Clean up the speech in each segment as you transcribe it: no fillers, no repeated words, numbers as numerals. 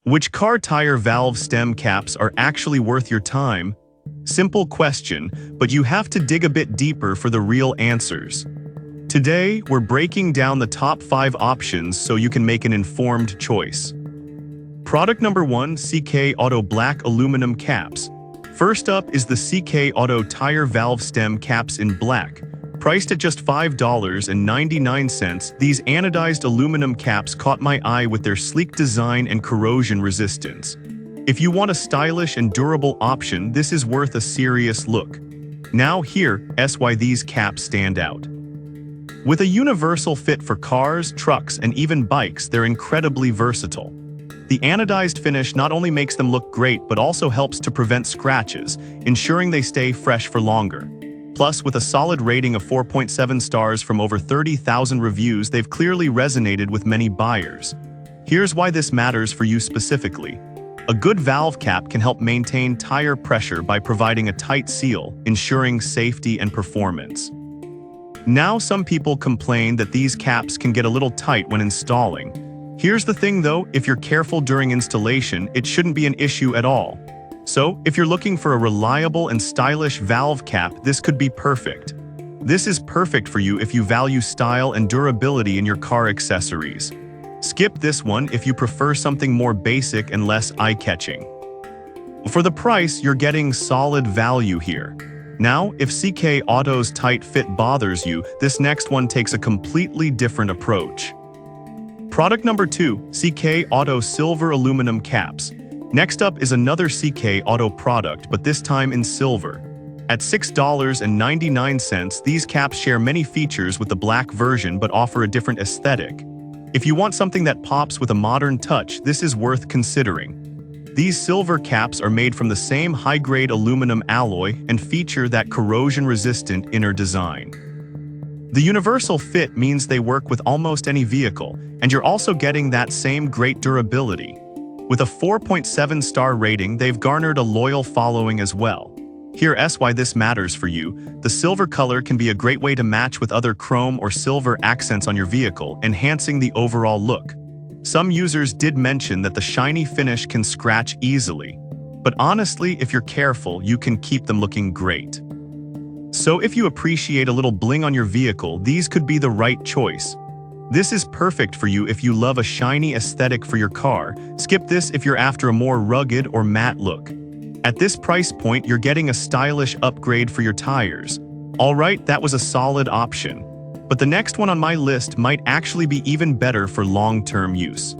Which car tire valve stem caps are actually worth your time? Simple question, but you have to dig a bit deeper for the real answers. Today, we're breaking down the top 5 options so you can make an informed choice. Product number 1, CK Auto Black Aluminum Caps. First up is the CK Auto Tire Valve Stem Caps in black. Priced at just $5.99, these anodized aluminum caps caught my eye with their sleek design and corrosion resistance. If you want a stylish and durable option, this is worth a serious look. Now here's why these caps stand out. With a universal fit for cars, trucks, and even bikes, they're incredibly versatile. The anodized finish not only makes them look great but also helps to prevent scratches, ensuring they stay fresh for longer. Plus, with a solid rating of 4.7 stars from over 30,000 reviews, they've clearly resonated with many buyers. Here's why this matters for you specifically. A good valve cap can help maintain tire pressure by providing a tight seal, ensuring safety and performance. Now, some people complain that these caps can get a little tight when installing. Here's the thing though, if you're careful during installation, it shouldn't be an issue at all. So, if you're looking for a reliable and stylish valve cap, this could be perfect. This is perfect for you if you value style and durability in your car accessories. Skip this one if you prefer something more basic and less eye-catching. For the price, you're getting solid value here. Now, if CK Auto's tight fit bothers you, this next one takes a completely different approach. Product number 2, CK Auto Silver Aluminum Caps. Next up is another CK Auto product, but this time in silver. At $6.99, these caps share many features with the black version but offer a different aesthetic. If you want something that pops with a modern touch, this is worth considering. These silver caps are made from the same high-grade aluminum alloy and feature that corrosion-resistant inner design. The universal fit means they work with almost any vehicle, and you're also getting that same great durability. With a 4.7-star rating, they've garnered a loyal following as well. Here's why this matters for you. The silver color can be a great way to match with other chrome or silver accents on your vehicle, enhancing the overall look. Some users did mention that the shiny finish can scratch easily, but honestly, if you're careful, you can keep them looking great. So if you appreciate a little bling on your vehicle, these could be the right choice. This is perfect for you if you love a shiny aesthetic for your car. Skip this if you're after a more rugged or matte look. At this price point, you're getting a stylish upgrade for your tires. Alright, that was a solid option. But the next one on my list might actually be even better for long-term use.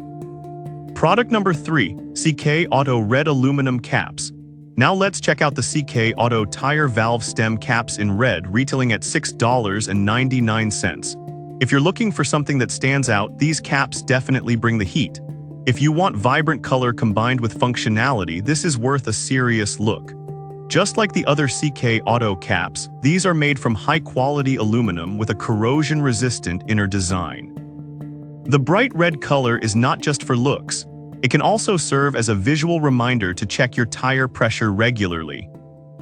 Product number 3, CK Auto Red Aluminum Caps. Now let's check out the CK Auto Tire Valve Stem Caps in red, retailing at $6.99. If you're looking for something that stands out, these caps definitely bring the heat. If you want vibrant color combined with functionality, this is worth a serious look. Just like the other CK Auto caps, these are made from high-quality aluminum with a corrosion-resistant inner design. The bright red color is not just for looks. It can also serve as a visual reminder to check your tire pressure regularly.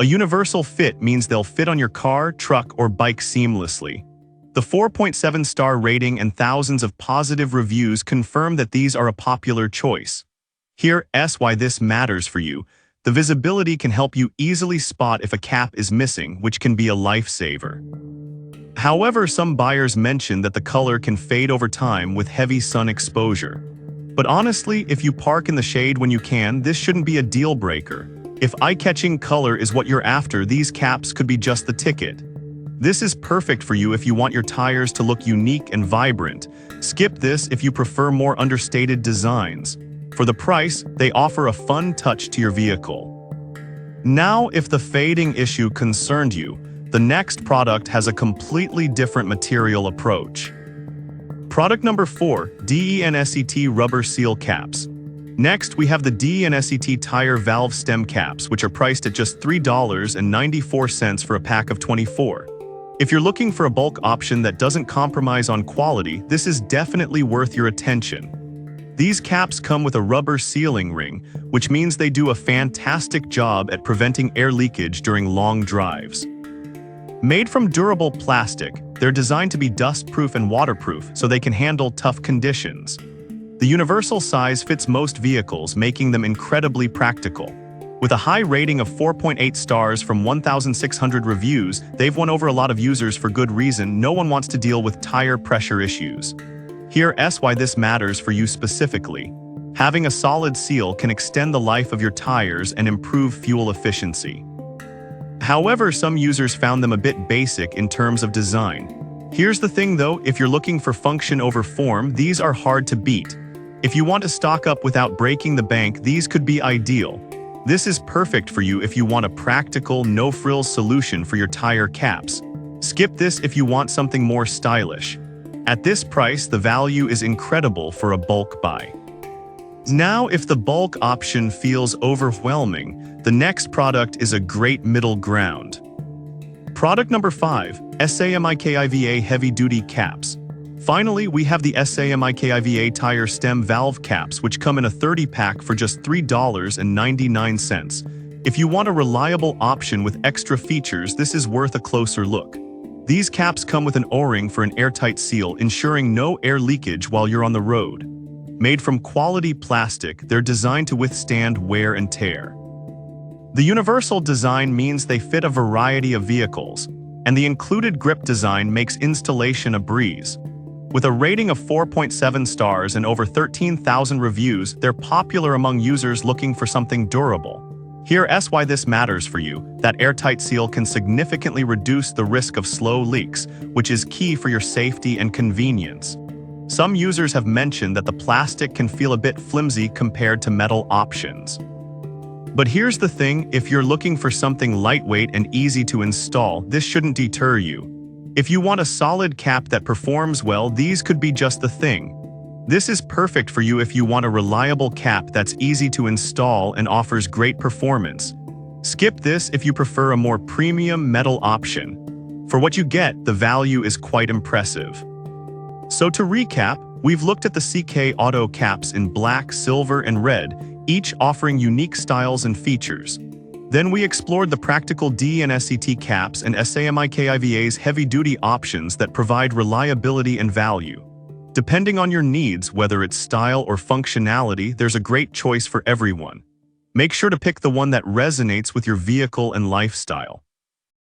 A universal fit means they'll fit on your car, truck, or bike seamlessly. The 4.7-star rating and thousands of positive reviews confirm that these are a popular choice. Here's why this matters for you. The visibility can help you easily spot if a cap is missing, which can be a lifesaver. However, some buyers mention that the color can fade over time with heavy sun exposure. But honestly, if you park in the shade when you can, this shouldn't be a deal breaker. If eye-catching color is what you're after, these caps could be just the ticket. This is perfect for you if you want your tires to look unique and vibrant. Skip this if you prefer more understated designs. For the price, they offer a fun touch to your vehicle. Now, if the fading issue concerned you, the next product has a completely different material approach. Product number 4, DENSET Rubber Seal Caps. Next, we have the DENSET Tire Valve Stem Caps, which are priced at just $3.94 for a pack of 24. If you're looking for a bulk option that doesn't compromise on quality, this is definitely worth your attention. These caps come with a rubber sealing ring, which means they do a fantastic job at preventing air leakage during long drives. Made from durable plastic, they're designed to be dust-proof and waterproof so they can handle tough conditions. The The universal size fits most vehicles, making them incredibly practical. With a high rating of 4.8 stars from 1,600 reviews, they've won over a lot of users for good reason. No one wants to deal with tire pressure issues. Here's why this matters for you specifically. Having a solid seal can extend the life of your tires and improve fuel efficiency. However, some users found them a bit basic in terms of design. Here's the thing though, if you're looking for function over form, these are hard to beat. If you want to stock up without breaking the bank, these could be ideal. This is perfect for you if you want a practical, no-frills solution for your tire caps. Skip this if you want something more stylish. At this price, the value is incredible for a bulk buy. Now, if the bulk option feels overwhelming, the next product is a great middle ground. Product number 5, SAMIKIVA Heavy-Duty Caps. Finally, we have the SAMIKIVA Tire Stem Valve Caps, which come in a 30-pack for just $3.99. If you want a reliable option with extra features, this is worth a closer look. These caps come with an O-ring for an airtight seal, ensuring no air leakage while you're on the road. Made from quality plastic, they're designed to withstand wear and tear. The universal design means they fit a variety of vehicles, and the included grip design makes installation a breeze. With a rating of 4.7 stars and over 13,000 reviews, they're popular among users looking for something durable. Here's why this matters for you. That airtight seal can significantly reduce the risk of slow leaks, which is key for your safety and convenience. Some users have mentioned that the plastic can feel a bit flimsy compared to metal options. But here's the thing, if you're looking for something lightweight and easy to install, this shouldn't deter you. If you want a solid cap that performs well, these could be just the thing. This is perfect for you if you want a reliable cap that's easy to install and offers great performance. Skip this if you prefer a more premium metal option. For what you get, the value is quite impressive. So to recap, we've looked at the CK Auto caps in black, silver, and red, each offering unique styles and features. Then we explored the practical D&SET caps and SAMIKIVA's heavy-duty options that provide reliability and value. Depending on your needs, whether it's style or functionality, there's a great choice for everyone. Make sure to pick the one that resonates with your vehicle and lifestyle.